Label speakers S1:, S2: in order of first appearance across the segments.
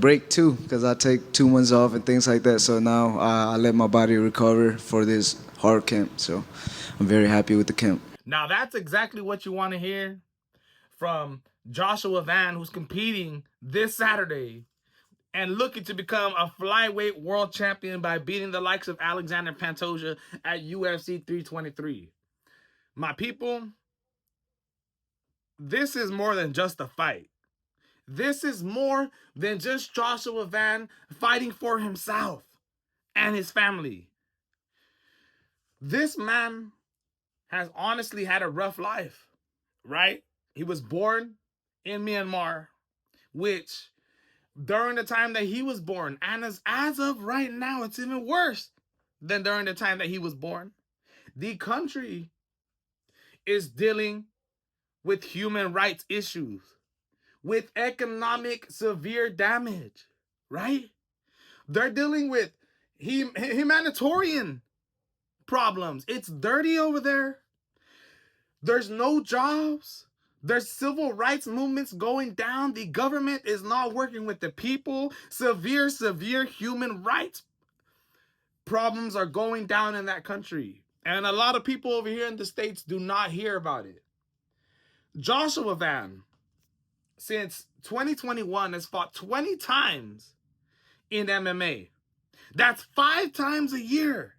S1: break too, because I take 2 months off and things like that. So now I let my body recover for this hard camp. So I'm very happy with the camp.
S2: Now that's exactly what you want to hear from Joshua Van, who's competing this Saturday and looking to become a flyweight world champion by beating the likes of Alexandre Pantoja at UFC 323. My people, this is more than just a fight. This is more than just Joshua Van fighting for himself and his family. This man has honestly had a rough life, right? He was born in Myanmar, which during the time that he was born, and as of right now, it's even worse than during the time that he was born. The country is dealing with human rights issues, with economic severe damage, right? They're dealing with humanitarian problems. It's dirty over there. There's no jobs. There's civil rights movements going down. The government is not working with the people. Severe human rights problems are going down in that country. And a lot of people over here in the States do not hear about it. Joshua Van, since 2021, has fought 20 times in MMA. That's 5 times a year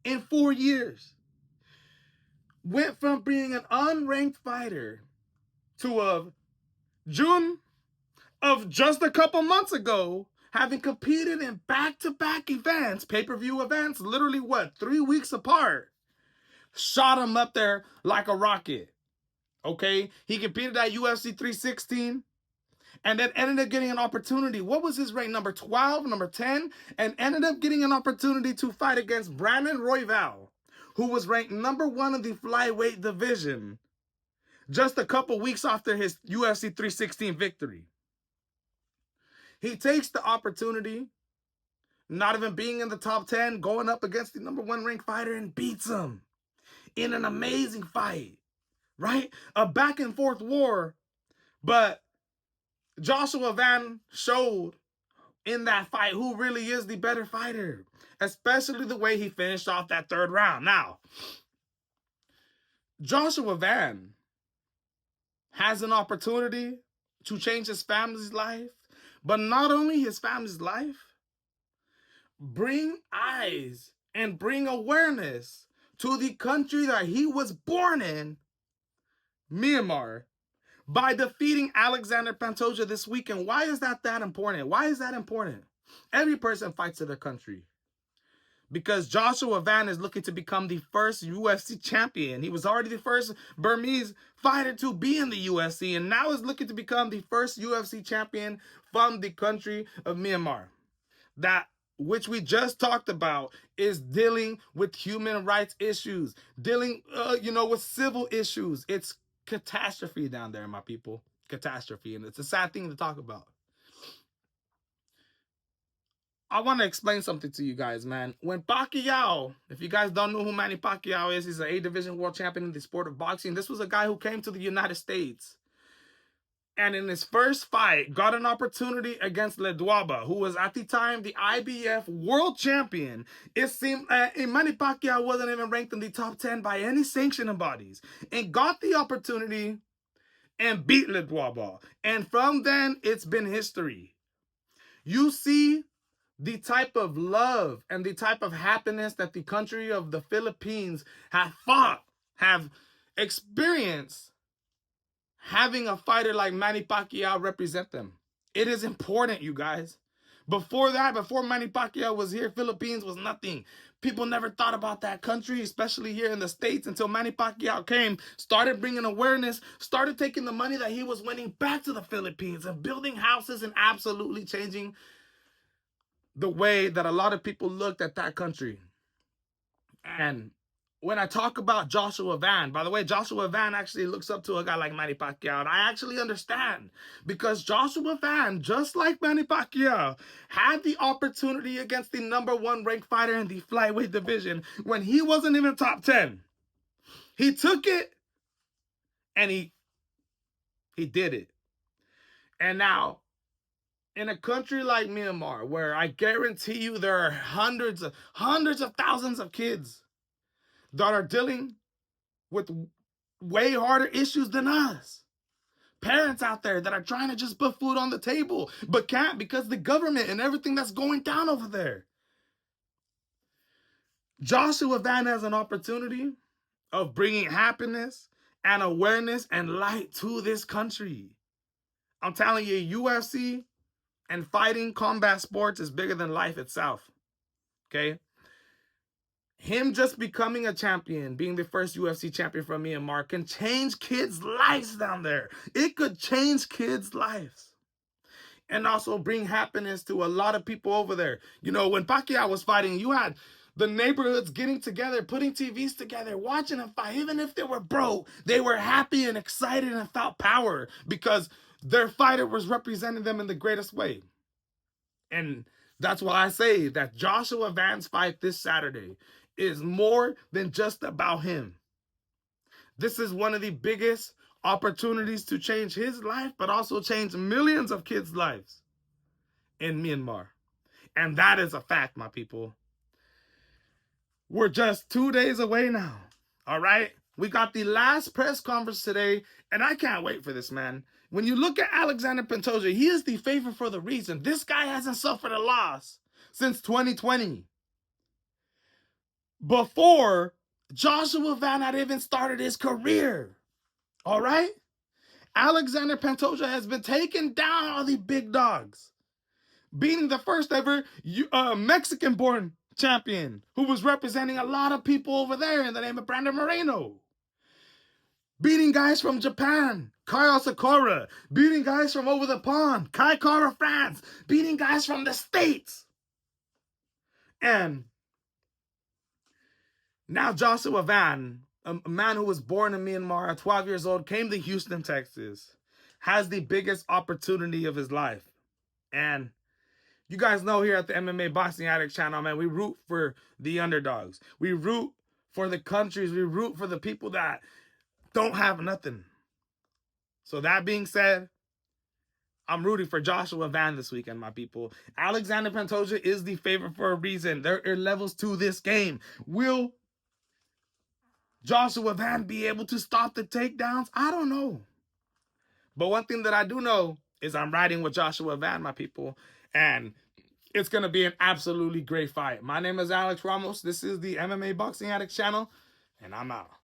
S2: in 4 years. Went from being an unranked fighter to a June of just a couple months ago, having competed in back-to-back events, pay-per-view events, literally 3 weeks apart, shot him up there like a rocket. Okay, he competed at UFC 316 and then ended up getting an opportunity. What was his rank? Number 12, number 10, and ended up getting an opportunity to fight against Brandon Royval, who was ranked number 1 in the flyweight division just a couple weeks after his UFC 316 victory. He takes the opportunity, not even being in the top 10, going up against the number 1 ranked fighter and beats him in an amazing fight, right? A back and forth war. But Joshua Van showed in that fight who really is the better fighter, especially the way he finished off that 3rd round. Now, Joshua Van has an opportunity to change his family's life, but not only his family's life, bring eyes and bring awareness to the country that he was born in, Myanmar, by defeating Alexandre Pantoja this weekend. Why is that important? Why is that important? Every person fights for their country. Because Joshua Van is looking to become the first UFC champion. He was already the first Burmese fighter to be in the UFC, and now is looking to become the first UFC champion from the country of Myanmar. That which we just talked about is dealing with human rights issues, dealing with civil issues. It's catastrophe down there, my people. Catastrophe, and it's a sad thing to talk about. I want to explain something to you guys, man. When Pacquiao, if you guys don't know who Manny Pacquiao is, he's an A-division world champion in the sport of boxing. This was a guy who came to the United States and in his first fight got an opportunity against Ledwaba, who was at the time the IBF world champion. It seemed Manny Pacquiao wasn't even ranked in the top 10 by any sanctioning bodies, and got the opportunity and beat Ledwaba. And from then, it's been history. You see the type of love and the type of happiness that the country of the Philippines have experienced having a fighter like Manny Pacquiao represent them. It is important, you guys. Before that, before Manny Pacquiao was here, Philippines was nothing. People never thought about that country, especially here in the States, until Manny Pacquiao came, started bringing awareness, started taking the money that he was winning back to the Philippines and building houses and absolutely changing the way that a lot of people looked at that country. And when I talk about Joshua Van, by the way, Joshua Van actually looks up to a guy like Manny Pacquiao, and I actually understand, because Joshua Van, just like Manny Pacquiao, had the opportunity against the number 1 ranked fighter in the flyweight division when he wasn't even top 10. He took it and he did it. And now in a country like Myanmar, where I guarantee you there are hundreds of thousands of kids that are dealing with way harder issues than us. Parents out there that are trying to just put food on the table, but can't because the government and everything that's going down over there. Joshua Van has an opportunity of bringing happiness and awareness and light to this country. I'm telling you, UFC and fighting combat sports is bigger than life itself. Okay? Him just becoming a champion, being the first UFC champion from Myanmar, can change kids' lives down there. It could change kids' lives. And also bring happiness to a lot of people over there. You know, when Pacquiao was fighting, you had the neighborhoods getting together, putting TVs together, watching him fight. Even if they were broke, they were happy and excited and felt power because their fighter was representing them in the greatest way. And that's why I say that Joshua Van's fight this Saturday is more than just about him. This is one of the biggest opportunities to change his life, but also change millions of kids' lives in Myanmar. And that is a fact, my people. We're just 2 days away now. All right? We got the last press conference today, and I can't wait for this, man. When you look at Alexandre Pantoja, he is the favorite for the reason. This guy hasn't suffered a loss since 2020. Before Joshua Van had even started his career. All right? Alexandre Pantoja has been taking down all the big dogs, beating the first ever Mexican-born champion who was representing a lot of people over there in the name of Brandon Moreno. Beating guys from Japan, Kyle Sakura. Beating guys from over the pond, Kai Kara France. Beating guys from the States. And now Joshua Van, a man who was born in Myanmar at 12 years old, came to Houston, Texas, has the biggest opportunity of his life. And you guys know here at the MMA Boxing Addict channel, man, we root for the underdogs. We root for the countries. We root for the people that don't have nothing. So that being said, I'm rooting for Joshua Van this weekend, my people. Alexandre Pantoja is the favorite for a reason. There are levels to this game. Will Joshua Van be able to stop the takedowns? I don't know. But one thing that I do know is I'm riding with Joshua Van, my people. And it's going to be an absolutely great fight. My name is Alex Ramos. This is the MMA Boxing Addict channel, and I'm out.